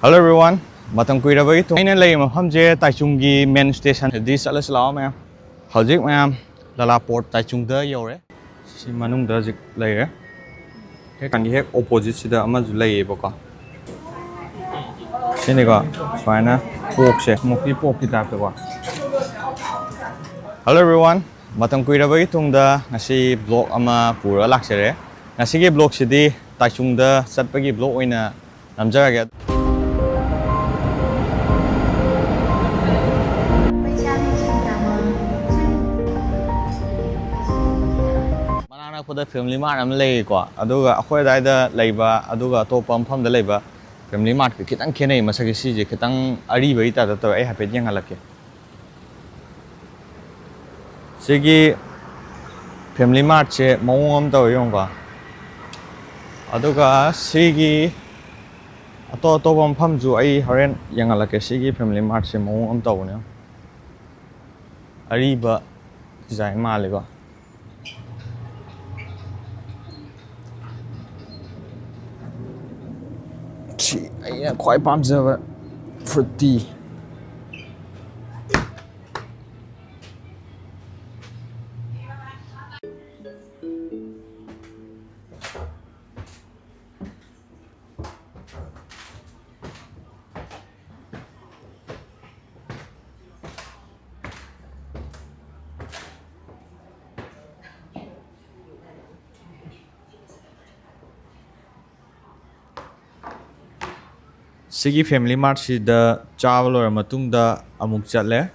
Hello everyone, matam kuirabagi tu. Aina lay mafamje Taichunggi main station di salas lao ma'am. Hojik ma'am LaLaport Taichung da yore. Si manung da jik lay re. He kan hek opposite sida ama ju lay baka. Sini ka suaina pork se mokki pork ki tap ba. Hello everyone, matam kuirabagi tungda ngasi vlog ama pura laksere. Ngasi ge vlog sidi Taichung da satpagi vlog oina namjaraga. Family Mart am lay ko aduga akhoi dai da leiba aduga to pam pham da leiba Family Mart ki kitang khenei masagi si je kitang ari bai ta da to ai hape yang halake sigi Family Mart che mawom to yong ba aduga sigi ato to pam pham ju ai horen yang halake sigi Family Mart che mawom to ne ari ba design ma le ko Aina khoi pamjaba fruity Sigi Family Mart si da chawal or matung da amuk chatle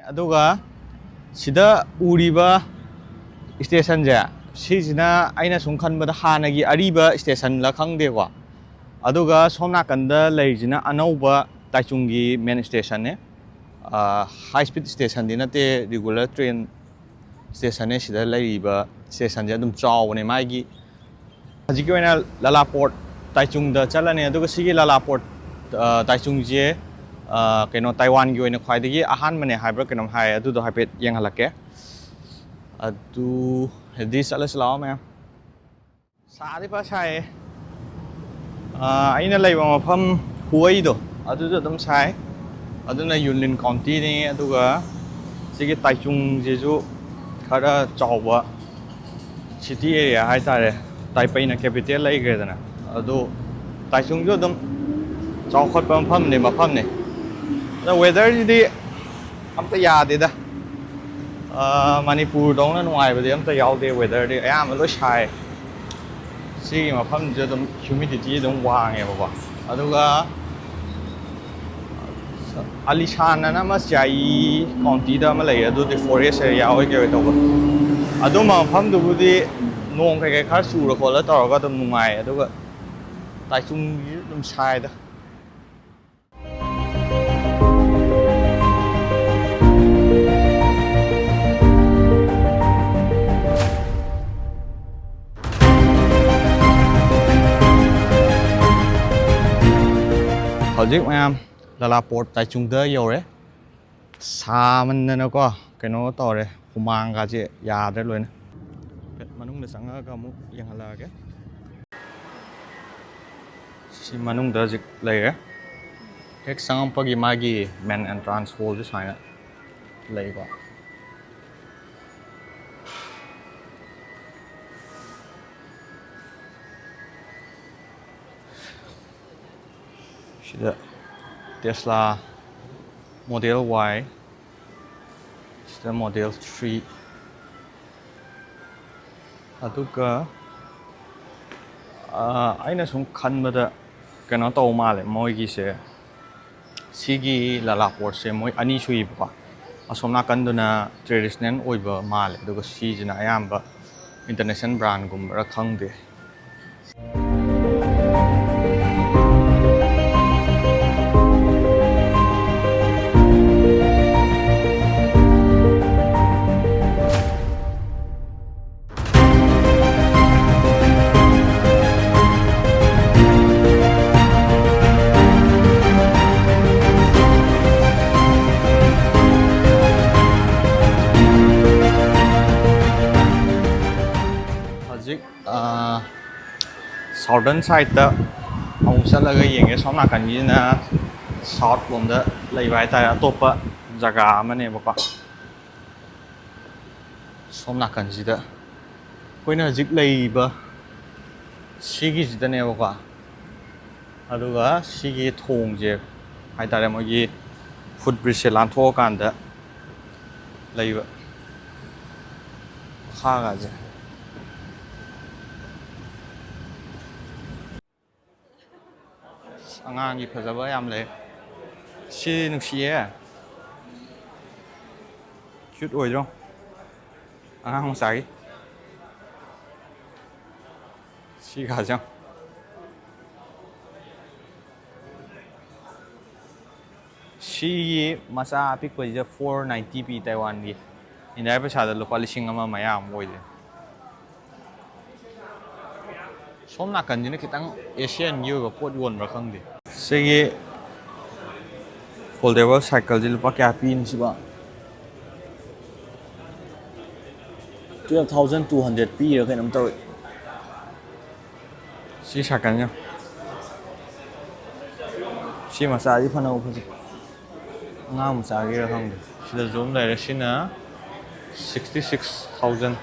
aduga sida uriba station ja sijina aina sungkhan bada hanagi ariba station la khangde wa aduga somna kanda leijina anauba Taichunggi main station ne high speed station dinate regular train station ne sida leiba station ja dum chawne maigi hajiki oina LaLaport Taichung da chalane aduga sigi LaLaport Taichung je keno Taiwan gi oina khwaidagi ahan mane haibra kenom hai adu do haipet yang halake adu hedi salas lao ma sadi pa sai aina leiba mafam huai do adu do dum sai aduna Yunlin County ni aduga sigi Taichung je ju khara chawba city area hai tare Taipei na capital lai gredana ado Taichung jo dum chawkhat pam pham ne mafam ne the weather di amta yade da Manipur dong na nuai ba di amta yaude weather di ayam lo sai si mafam jo dum humidity dum wange ba aduga Alishan na mas jai county da ma lai adu di forest area oi ke to ba adu mafam du di nong kai khar su ro ko la tor ga dum nungai aduga Taichung dum sai da Hojik ma'am LaLaport Taichung da yore sa man na ko keno tore humang ga je ya da loi na manung da sanga ka mu yang hala ke si manung da jik lai re hek sang pagi magi main entrance hall ju sai na lai ko Sida Tesla Model Y Sida Model 3 aduga aina sung khanbada kano to male moi gi se sigi LaLaport se moi ani sui ba asomna kanduna traditional oiba male aduga sijina ayamba international brand gum ra khangde southern side da ꯑꯃꯨꯛ ꯆꯠꯂꯒ ꯌꯦꯡꯒꯦ ꯁꯣꯝ ꯅꯥꯀꯟꯒꯤꯁꯤꯅ south ꯂꯣꯝꯗ ꯂꯩꯕ ꯍꯥꯏꯇꯥꯔꯦ ꯑꯇꯣꯞꯄ ꯖꯒꯥ ꯑꯃꯅꯦꯕꯀꯣ ꯁꯣꯝ ꯅꯥꯀꯟꯁꯤꯗ ꯑꯩꯈꯣꯏꯅ ꯍꯧꯖꯤꯛ ꯂꯩꯔꯤꯕ ꯁꯤꯒꯤꯁꯤꯗꯅꯦꯕꯀꯣ ꯑꯗꯨꯒ ꯁꯤꯒꯤ ꯊꯣꯡꯁꯦ ꯍꯥꯏꯇꯥꯔꯦ ꯃꯣꯏꯒꯤ ꯐꯨꯠ ꯕ꯭ꯔꯤꯖꯁꯦ ꯂꯥꯟꯊꯣꯛꯑꯀꯥꯟꯗ ꯂꯩꯕ ꯃꯈꯥꯒꯁꯦ ꯑꯉꯥꯡꯒꯤ ꯐꯖꯕ ꯌꯥꯝ ꯂꯩ ꯁꯤ ꯅꯨꯡꯁꯤꯌꯦ ꯀ꯭ꯌꯨꯠ ꯑꯣꯏꯗ꯭ꯔꯣ ꯑꯉꯥꯡ ꯃꯆꯥꯒꯤ ꯁꯤ ꯈꯥꯁꯦ ꯁꯤꯒꯤ ꯃꯆꯥ ꯑꯄꯤꯛꯄꯁꯤꯗ 490 ꯄꯤ ꯇꯥꯏꯋꯥꯟꯒꯤ ꯏꯟꯗꯤꯌꯥ ꯄꯩꯁꯥꯗ ꯂꯨꯄꯥ 1,000 ꯃꯌꯥ ꯑꯃ ꯑꯣꯏꯗꯦ ꯁꯣꯝ ꯅꯥꯀꯟꯁꯤꯅ ꯈꯤꯇꯪ ꯑꯦꯁꯤꯌꯥꯟꯒꯤ ꯑꯣꯏꯕ ꯄꯣꯠ ꯌꯣꯟꯕ꯭ꯔꯥ ꯈꯪꯗꯦ ꯁꯤꯒꯤ ꯐꯣꯜꯗꯦꯕꯜ ꯁꯥꯏꯀꯜꯁꯤ ꯂꯨꯄꯥ ꯀꯌꯥ ꯄꯤꯅꯤ ꯁꯤꯕꯣ 12,200 ꯄꯤꯔ ꯀꯩꯅꯣꯝ ꯇꯧꯋꯤ ꯁꯤ ꯁꯥꯏꯀꯜꯁꯦ ꯁꯤ ꯃꯆꯥꯗꯤ ꯐꯅꯕ ꯐꯖꯩ ꯑꯉꯥꯡ ꯃꯆꯥꯒꯤꯔ ꯈꯪꯗꯦ ꯁꯤꯗ ꯖꯨꯝ ꯂꯩꯔꯦ ꯁꯤꯅ 66,000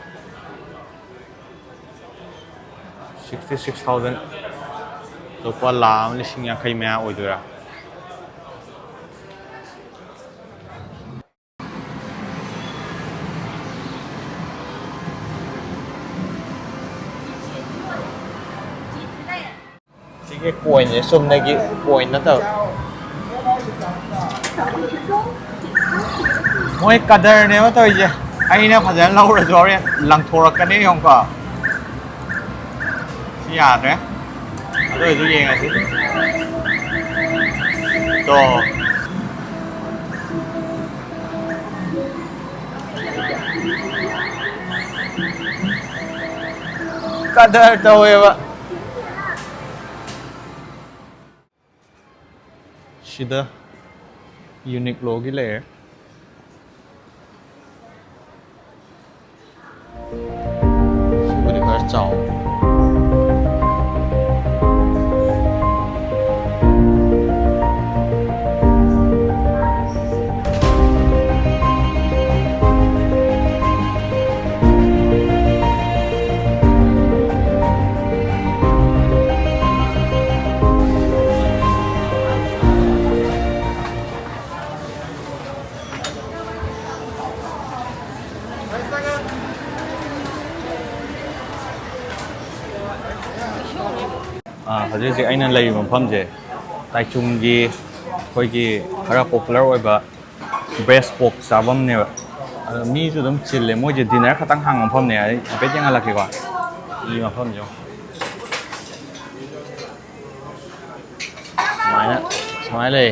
ꯂꯨꯄꯥ 1,50,000 ꯃꯌꯥ ꯑꯣꯏꯗꯣꯏꯔꯥ ꯁꯤꯒꯤ ꯀꯣꯏꯟꯁꯦ ꯆꯨꯝꯅꯒꯤ ꯀꯣꯏꯟ ꯅꯠꯇꯕ ꯃꯣꯏ ꯀꯗꯔꯅꯦꯕ ꯇꯧꯔꯤꯁꯦ ꯑꯩꯅ ꯐꯖꯅ ꯂꯧꯔꯁꯨ ꯍꯣꯔꯦꯟ ꯂꯪꯊꯣꯔꯛꯀꯅꯤ ꯌꯦꯡꯉꯨꯀꯣ ꯁꯤ ꯌꯥꯗ꯭ꯔꯦ ꯑꯗꯨ ꯑꯣꯏꯁꯨ ꯌꯦꯡꯉꯁꯤ ꯇꯣ ꯀꯗꯔ ꯇꯧꯋꯦꯕ ꯁꯤꯗ ꯌꯨꯅꯤꯛꯂꯣꯒꯤ ꯂꯩꯔꯦ ꯁꯤꯕꯨꯗꯤ ꯈꯔ ꯆꯥꯎ ꯍꯧꯖꯤꯛ ꯍꯧꯖꯤꯛ ꯑꯩꯅ ꯂꯩꯔꯤꯕ ꯃꯐꯝꯁꯦ ꯇꯥꯏꯆꯨꯡꯒꯤ ꯑꯩꯈꯣꯏꯒꯤ ꯈꯔ ꯄꯣꯄꯨꯂꯔ ꯑꯣꯏꯕ ꯕ꯭ꯔꯦꯁ ꯄꯣꯛ ꯆꯥꯐꯝꯅꯦꯕ ꯑꯗꯣ ꯃꯤꯁꯨ ꯑꯗꯨꯝ ꯆꯤꯜꯂꯦ ꯃꯣꯏꯁꯦ ꯗꯤꯅꯔ ꯈꯛꯇꯪ ꯍꯥꯡꯕ ꯃꯐꯝꯅꯦ ꯑꯩ ꯍꯥꯏꯐꯦꯠ ꯌꯦꯡꯍꯜꯂꯛꯀꯦꯀꯣ 이 ꯃꯐꯝꯁꯦ ꯁꯨꯃꯥꯏꯅ ꯂꯩ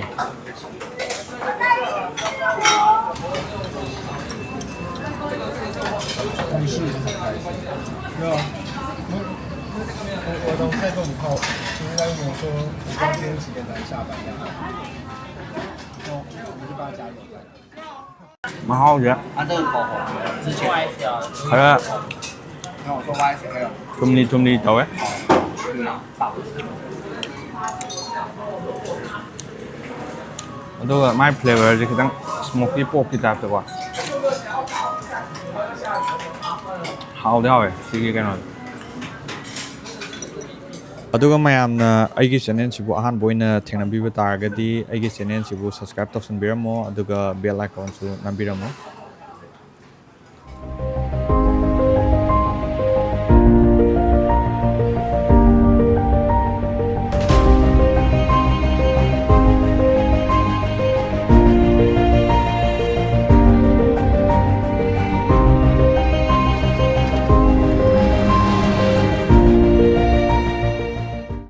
ꯃꯍꯥꯎꯁꯦ ꯈꯔ ꯊꯨꯝꯂꯤ ꯇꯧꯋꯦ ꯑꯗꯨꯒ ꯃꯥꯏ ꯐ꯭ꯂꯦꯕꯔꯁꯦ ꯈꯤꯇꯪ ꯁ꯭ꯃꯣꯀꯤ ꯄꯣꯛꯀꯤ ꯇꯥꯏꯞꯇꯀꯣ ꯍꯥꯎꯗꯤ ꯍꯥꯎꯋꯦ ꯁꯤꯒꯤ ꯀꯩꯅꯣꯗꯣ ꯑꯗꯨꯒ ꯃꯌꯥꯝꯅ ꯑꯩꯒꯤ ꯆꯦꯅꯦꯜꯁꯤꯕꯨ ꯑꯍꯥꯟꯕ ꯑꯣꯏꯅ ꯊꯦꯡꯅꯕꯤꯕ ꯇꯥꯔꯒꯗꯤ ꯑꯩꯒꯤ ꯆꯦꯅꯦꯜꯁꯤꯕꯨ ꯁꯕꯁꯀ꯭ꯔꯥꯏꯕ ꯇꯧꯁꯟꯕꯤꯔꯝꯃꯣ ꯑꯗꯨꯒ ꯕꯦꯜ ꯑꯥꯏꯀꯣꯟꯁꯨ ꯅꯝꯕꯤꯔꯝꯃꯣ